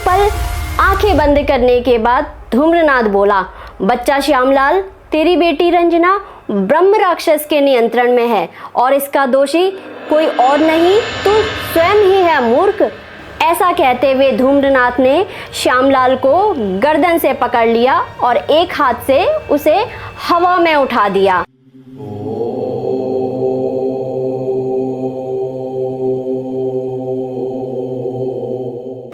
पल आंखें बंद करने के बाद धूम्रनाथ बोला, बच्चा श्यामलाल, तेरी बेटी रंजना ब्रह्म राक्षस के नियंत्रण में है और इसका दोषी कोई और नहीं, तू स्वयं ही है मूर्ख। ऐसा कहते हुए धूम्रनाथ ने श्यामलाल को गर्दन से पकड़ लिया और एक हाथ से उसे हवा में उठा दिया।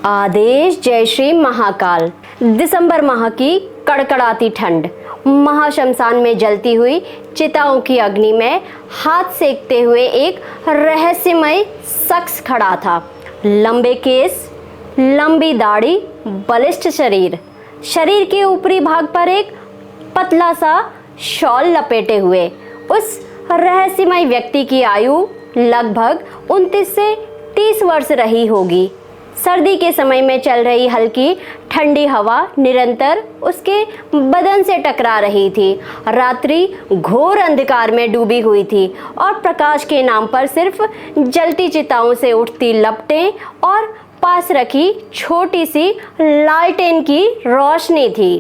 आदेश जय श्री महाकाल। दिसंबर माह की कड़कड़ाती ठंड, महाशमशान में जलती हुई चिताओं की अग्नि में हाथ सेकते हुए एक रहस्यमय शख्स खड़ा था। लंबे केस, लंबी दाढ़ी, बलिष्ठ शरीर, शरीर के ऊपरी भाग पर एक पतला सा शॉल लपेटे हुए उस रहस्यमय व्यक्ति की आयु लगभग 29 से 30 वर्ष रही होगी। सर्दी के समय में चल रही हल्की ठंडी हवा निरंतर उसके बदन से टकरा रही थी। रात्रि घोर अंधकार में डूबी हुई थी और प्रकाश के नाम पर सिर्फ जलती चिताओं से उठती लपटें और पास रखी छोटी सी लालटेन की रोशनी थी।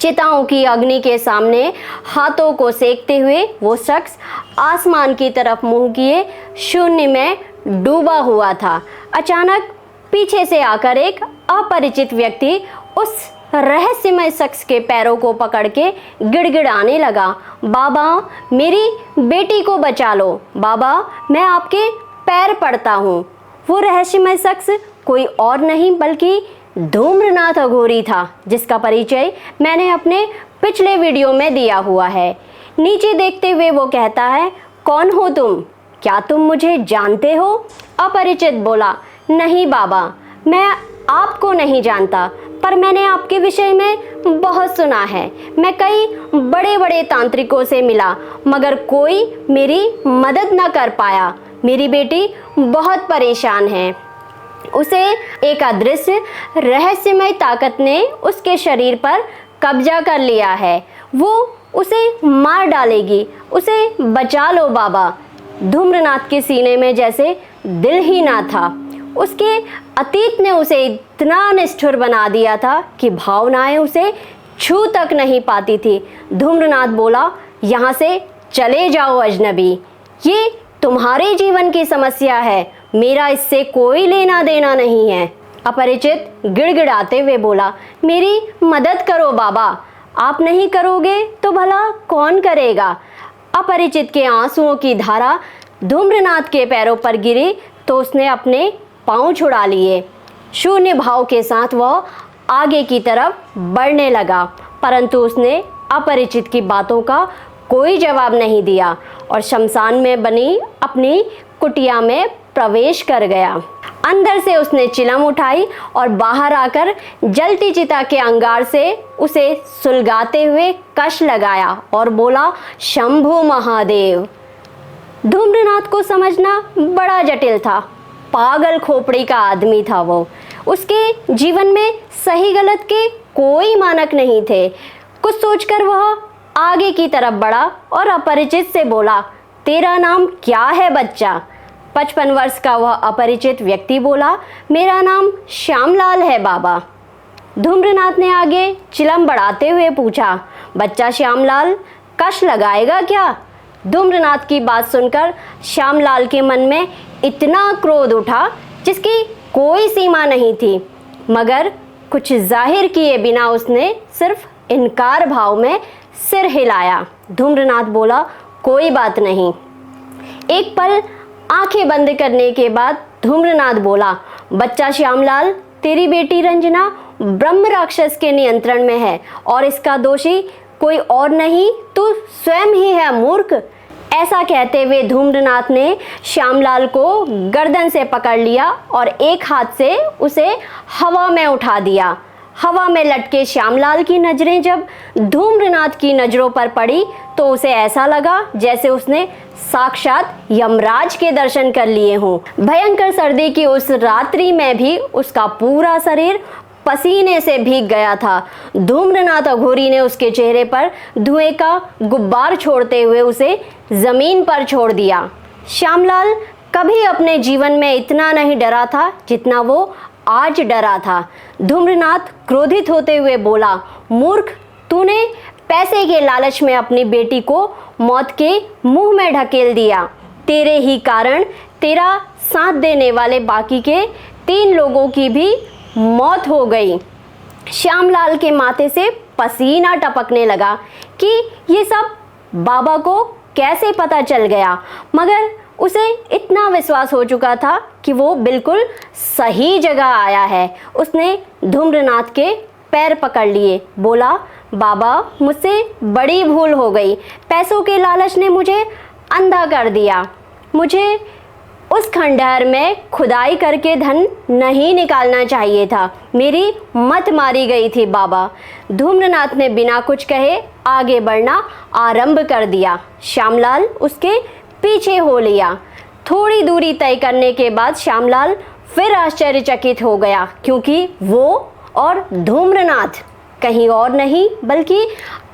चिताओं की अग्नि के सामने हाथों को सेकते हुए वो शख्स आसमान की तरफ मुंह किए शून्य में डूबा हुआ था। अचानक पीछे से आकर एक अपरिचित व्यक्ति उस रहस्यमय शख्स के पैरों को पकड़ के गिड़गिड़ाने लगा, बाबा मेरी बेटी को बचा लो, बाबा मैं आपके पैर पड़ता हूँ। वो रहस्यमय शख्स कोई और नहीं बल्कि धूम्रनाथ अघोरी था, जिसका परिचय मैंने अपने पिछले वीडियो में दिया हुआ है। नीचे देखते हुए वो कहता है, कौन हो तुम? क्या तुम मुझे जानते हो? अपरिचित बोला, नहीं बाबा, मैं आपको नहीं जानता, पर मैंने आपके विषय में बहुत सुना है। मैं कई बड़े बड़े तांत्रिकों से मिला मगर कोई मेरी मदद न कर पाया। मेरी बेटी बहुत परेशान है। उसे एक अदृश्य रहस्यमय ताकत ने उसके शरीर पर कब्जा कर लिया है। वो उसे मार डालेगी, उसे बचा लो बाबा। धूम्रनाथ के सीने में जैसे दिल ही ना था। उसके अतीत ने उसे इतना निष्ठुर बना दिया था कि भावनाएं उसे छू तक नहीं पाती थी। धूम्रनाथ बोला, यहाँ से चले जाओ अजनबी, ये तुम्हारे जीवन की समस्या है, मेरा इससे कोई लेना देना नहीं है। अपरिचित गिड़गिड़ाते हुए बोला, मेरी मदद करो बाबा, आप नहीं करोगे तो भला कौन करेगा? अपरिचित के आंसुओं की धारा धूम्रनाथ के पैरों पर गिरी तो उसने अपने पांव छुड़ा लिए। शून्य भाव के साथ वह आगे की तरफ बढ़ने लगा, परंतु उसने अपरिचित की बातों का कोई जवाब नहीं दिया और शमशान में बनी अपनी कुटिया में प्रवेश कर गया। अंदर से उसने चिलम उठाई और बाहर आकर जलती चिता के अंगार से उसे सुलगाते हुए कश लगाया और बोला, शंभु महादेव। धूम्रनाथ को समझना बड़ा जटिल था। पागल खोपड़ी का आदमी था वो। उसके जीवन में सही गलत के कोई मानक नहीं थे। कुछ सोचकर वह आगे की तरफ बढ़ा और अपरिचित से बोला, तेरा नाम क्या है बच्चा? 55 वर्ष का वह अपरिचित व्यक्ति बोला, मेरा नाम श्यामलाल है बाबा। धूम्रनाथ ने आगे चिलम बढ़ाते हुए पूछा, बच्चा श्यामलाल कश लगाएगा क्या? धूम्रनाथ की बात सुनकर श्यामलाल के मन में इतना क्रोध उठा जिसकी कोई सीमा नहीं थी, मगर कुछ जाहिर किए बिना उसने सिर्फ इनकार भाव में सिर हिलाया। धूम्रनाथ बोला, कोई बात नहीं। एक पल आंखें बंद करने के बाद धूम्रनाथ बोला, बच्चा श्यामलाल, तेरी बेटी रंजना ब्रह्म राक्षस के नियंत्रण में है और इसका दोषी कोई और नहीं, तू स्वयं ही है मूर्ख। ऐसा कहते हुए धूम्रनाथ ने श्यामलाल को गर्दन से पकड़ लिया और एक हाथ से उसे हवा में उठा दिया। हवा में लटके श्यामलाल की नजरें जब धूम्रनाथ की नजरों पर पड़ी तो उसे ऐसा लगा जैसे उसने साक्षात यमराज के दर्शन कर लिए हों। भयंकर सर्दी की उस रात्रि में भी उसका पूरा शरीर पसीने से भीग गया था। धूम्रनाथ अघोरी ने उसके चेहरे पर धुएं का गुब्बार छोड़ते हुए उसे जमीन पर छोड़ दिया। श्यामलाल कभी अपने जीवन में इतना नहीं डरा था जितना वो आज डरा था। धूम्रनाथ क्रोधित होते हुए बोला, मूर्ख, तूने पैसे के लालच में अपनी बेटी को मौत के मुंह में ढकेल दिया। तेरे ही कारण तेरा साथ देने वाले बाकी के 3 लोगों की भी मौत हो गई। श्यामलाल के माथे से पसीना टपकने लगा कि ये सब बाबा को कैसे पता चल गया, मगर उसे इतना विश्वास हो चुका था कि वो बिल्कुल सही जगह आया है। उसने धूम्रनाथ के पैर पकड़ लिए, बोला, बाबा, मुझसे बड़ी भूल हो गई। पैसों के लालच ने मुझे अंधा कर दिया। मुझे उस खंडहर में खुदाई करके धन नहीं निकालना चाहिए था। मेरी मत मारी गई थी बाबा। धूम्रनाथ ने बिना कुछ कहे आगे बढ़ना आरंभ कर दिया। श्यामलाल उसके पीछे हो लिया। थोड़ी दूरी तय करने के बाद श्यामलाल फिर आश्चर्यचकित हो गया, क्योंकि वो और धूम्रनाथ कहीं और नहीं बल्कि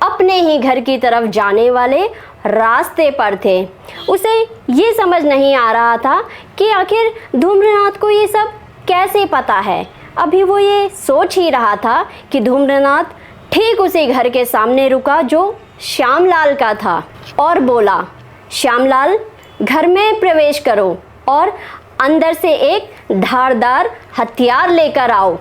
अपने ही घर की तरफ जाने वाले रास्ते पर थे। उसे ये समझ नहीं आ रहा था कि आखिर धूम्रनाथ को ये सब कैसे पता है। अभी वो ये सोच ही रहा था कि धूम्रनाथ ठीक उसी घर के सामने रुका जो श्यामलाल का था और बोला, श्यामलाल, घर में प्रवेश करो और अंदर से एक धारदार हथियार लेकर आओ।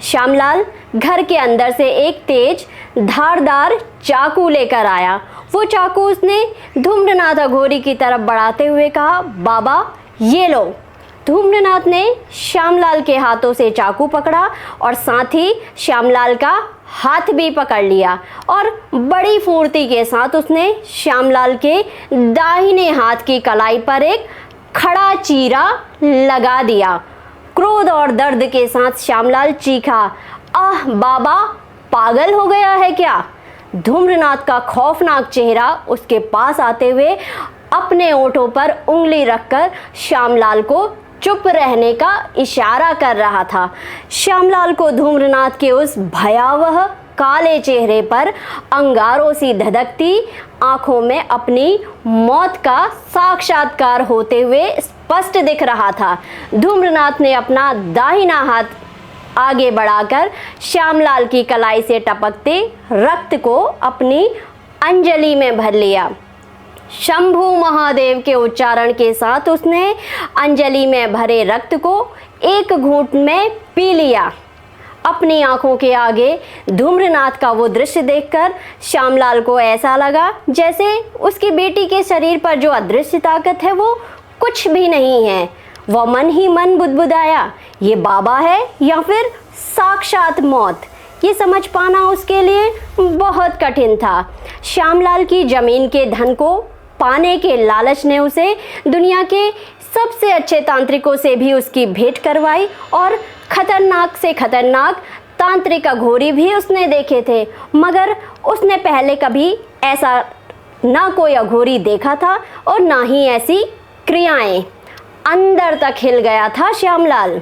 श्यामलाल घर के अंदर से एक तेज धारदार चाकू लेकर आया। वो चाकू उसने धूम्रनाथ अघोरी की तरफ बढ़ाते हुए कहा, बाबा, ये लो। धूम्रनाथ ने श्यामलाल के हाथों से चाकू पकड़ा और साथ ही श्यामलाल का हाथ भी पकड़ लिया और बड़ी फुर्ती के साथ उसने श्यामलाल के दाहिने हाथ की कलाई पर एक खड़ा चीरा लगा दिया। क्रोध और दर्द के साथ श्यामलाल चीखा, आह बाबा, पागल हो गया है क्या? धूम्रनाथ का खौफनाक चेहरा उसके पास आते हुए अपने ओंठों पर उंगली रखकर श्यामलाल को चुप रहने का इशारा कर रहा था। श्यामलाल को धूम्रनाथ के उस भयावह काले चेहरे पर अंगारों सी धधकती आंखों में अपनी मौत का साक्षात्कार होते हुए स्पष्ट दिख रहा था। धूम्रनाथ ने अपना दाहिना हाथ आगे बढ़ाकर श्यामलाल की कलाई से टपकते रक्त को अपनी अंजलि में भर लिया। शंभु महादेव के उच्चारण के साथ उसने अंजलि में भरे रक्त को एक घूंट में पी लिया। अपनी आंखों के आगे धूम्रनाथ का वो दृश्य देखकर श्यामलाल को ऐसा लगा जैसे उसकी बेटी के शरीर पर जो अदृश्य ताकत है वो कुछ भी नहीं है। वह मन ही मन बुदबुदाया, ये बाबा है या फिर साक्षात मौत? ये समझ पाना उसके लिए बहुत कठिन था। श्यामलाल की जमीन के धन को पाने के लालच ने उसे दुनिया के सबसे अच्छे तांत्रिकों से भी उसकी भेंट करवाई और खतरनाक से खतरनाक तांत्रिक अघोरी भी उसने देखे थे, मगर उसने पहले कभी ऐसा ना कोई अघोरी देखा था और ना ही ऐसी क्रियाएं। अंदर तक हिल गया था श्यामलाल,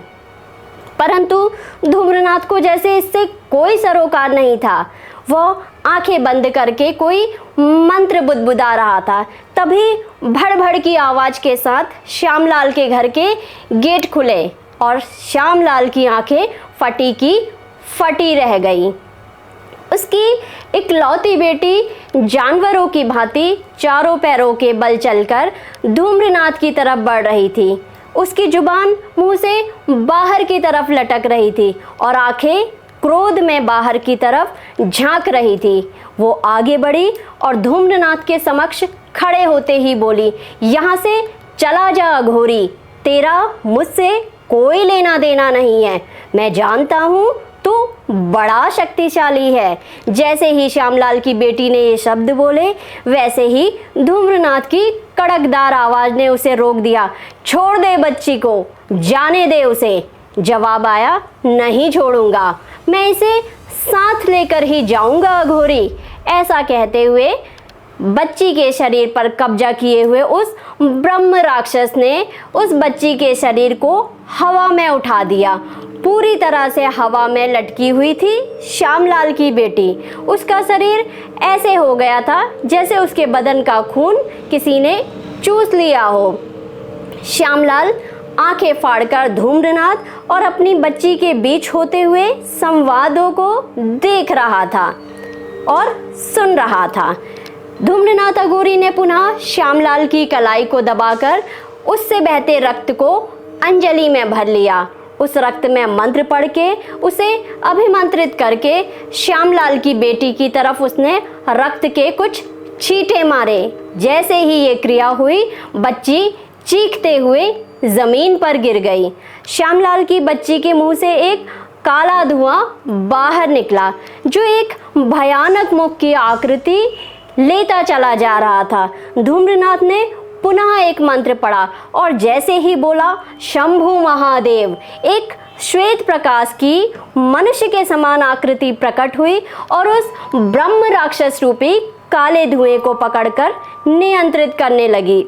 परंतु धूम्रनाथ को जैसे इससे कोई सरोकार नहीं था। वह आंखें बंद करके कोई मंत्र बुदबुदा रहा था। तभी भड़ की आवाज़ के साथ श्यामलाल के घर के गेट खुले और श्यामलाल की आंखें फटी की फटी रह गई। उसकी इकलौती बेटी जानवरों की भांति चारों पैरों के बल चलकर धूम्रनाथ की तरफ बढ़ रही थी। उसकी जुबान मुंह से बाहर की तरफ लटक रही थी और आंखें क्रोध में बाहर की तरफ झांक रही थी। वो आगे बढ़ी और धूम्रनाथ के समक्ष खड़े होते ही बोली, यहाँ से चला जा अघोरी, तेरा मुझसे कोई लेना देना नहीं है। मैं जानता हूँ तू बड़ा शक्तिशाली है। जैसे ही श्यामलाल की बेटी ने ये शब्द बोले, वैसे ही धूम्रनाथ की कड़कदार आवाज ने उसे रोक दिया। छोड़ दे बच्ची को, जाने दे उसे। जवाब आया, नहीं छोड़ूंगा, मैं इसे साथ लेकर ही जाऊंगा अघोरी। ऐसा कहते हुए बच्ची के शरीर पर कब्जा किए हुए उस ब्रह्म राक्षस ने उस बच्ची के शरीर को हवा में उठा दिया। पूरी तरह से हवा में लटकी हुई थी श्यामलाल की बेटी। उसका शरीर ऐसे हो गया था जैसे उसके बदन का खून किसी ने चूस लिया हो। श्यामलाल आंखें फाड़कर धूम्रनाथ और अपनी बच्ची के बीच होते हुए संवादों को देख रहा था और सुन रहा था। धूम्रनाथ अघोरी ने पुनः श्यामलाल की कलाई को दबाकर उससे बहते रक्त को अंजलि में भर लिया। उस रक्त में मंत्र पढ़ के उसे अभिमंत्रित करके श्यामलाल की बेटी की तरफ उसने रक्त के कुछ छींटे मारे। जैसे ही ये क्रिया हुई, बच्ची चीखते हुए जमीन पर गिर गई। श्यामलाल की बच्ची के मुंह से एक काला धुआं बाहर निकला, जो एक भयानक मुख की आकृति लेता चला जा रहा था। धूम्रनाथ ने पुनः एक मंत्र पढ़ा और जैसे ही बोला, शंभु महादेव, एक श्वेत प्रकाश की मनुष्य के समान आकृति प्रकट हुई और उस ब्रह्म राक्षस रूपी काले धुएं को पकड़कर नियंत्रित करने लगी।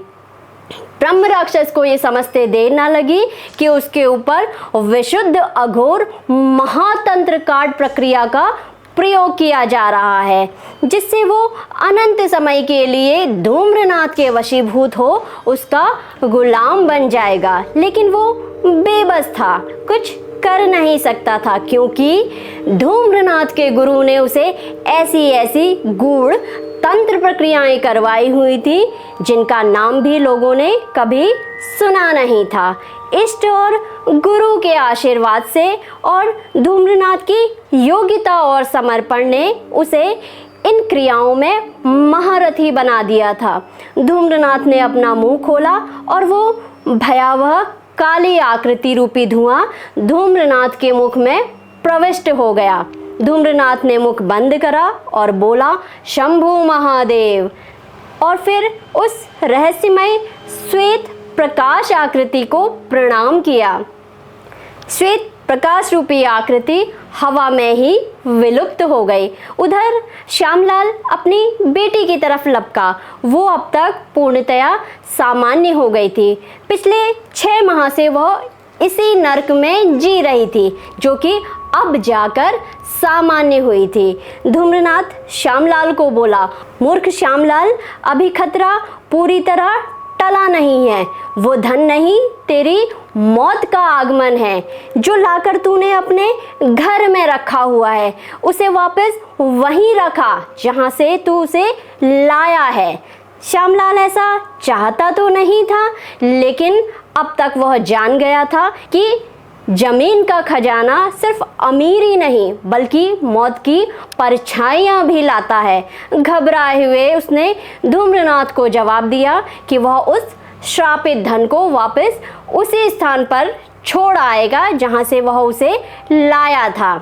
ब्रह्म राक्षस को ये समझते देर ना लगी कि उसके ऊपर विशुद्ध अघोर महातंत्र काट प्रक्रिया का प्रयोग किया जा रहा है, जिससे वो अनंत समय के लिए धूम्रनाथ के वशीभूत हो उसका गुलाम बन जाएगा। लेकिन वो बेबस था, कुछ कर नहीं सकता था, क्योंकि धूम्रनाथ के गुरु ने उसे ऐसी ऐसी गूढ़ तंत्र प्रक्रियाएं करवाई हुई थी जिनका नाम भी लोगों ने कभी सुना नहीं था। इष्ट और गुरु के आशीर्वाद से और धूम्रनाथ की योग्यता और समर्पण ने उसे इन क्रियाओं में महारथी बना दिया था। धूम्रनाथ ने अपना मुंह खोला और वो भयावह काली आकृति रूपी धुआं धूम्रनाथ के मुख में प्रविष्ट हो गया। धूम्रनाथ ने मुख बंद करा और बोला, शंभु महादेव, और फिर उस रहस्यमय श्वेत प्रकाश आकृति को प्रणाम किया। श्वेत प्रकाश रूपी आकृति हवा में ही विलुप्त हो गई। उधर श्यामलाल अपनी बेटी की तरफ लपका। वो अब तक पूर्णतया सामान्य हो गई थी। पिछले 6 माह से वह इसी नर्क में जी रही थी, जो कि अब जाकर सामान्य हुई थी। धूम्रनाथ श्यामलाल को बोला, मूर्ख श्यामलाल, अभी खतरा पूरी तरह टला नहीं है। वो धन नहीं, तेरी मौत का आगमन है, जो लाकर तूने अपने घर में रखा हुआ है। उसे वापस वहीं रखा जहां से तू उसे लाया है। श्यामलाल ऐसा चाहता तो नहीं था, लेकिन अब तक वह जान गया था कि जमीन का खजाना सिर्फ अमीर ही नहीं बल्कि मौत की परछाइयाँ भी लाता है। घबराए हुए उसने धूम्रनाथ को जवाब दिया कि वह उस श्रापित धन को वापस उसी स्थान पर छोड़ आएगा जहां से वह उसे लाया था।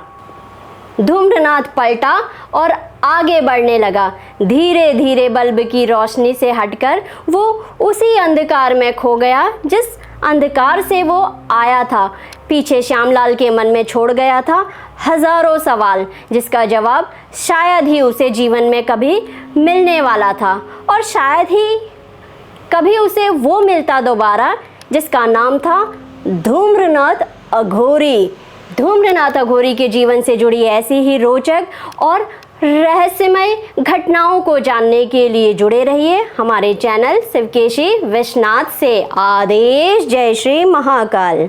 धूम्रनाथ पलटा और आगे बढ़ने लगा। धीरे धीरे बल्ब की रोशनी से हटकर वो उसी अंधकार में खो गया जिस अंधकार से वो आया था। पीछे श्यामलाल के मन में छोड़ गया था हजारों सवाल, जिसका जवाब शायद ही उसे जीवन में कभी मिलने वाला था, और शायद ही कभी उसे वो मिलता दोबारा जिसका नाम था धूम्रनाथ अघोरी। धूम्रनाथ अघोरी के जीवन से जुड़ी ऐसी ही रोचक और रहस्यमय घटनाओं को जानने के लिए जुड़े रहिए हमारे चैनल शिवकेशी विश्वनाथ से। आदेश। जय श्री महाकाल।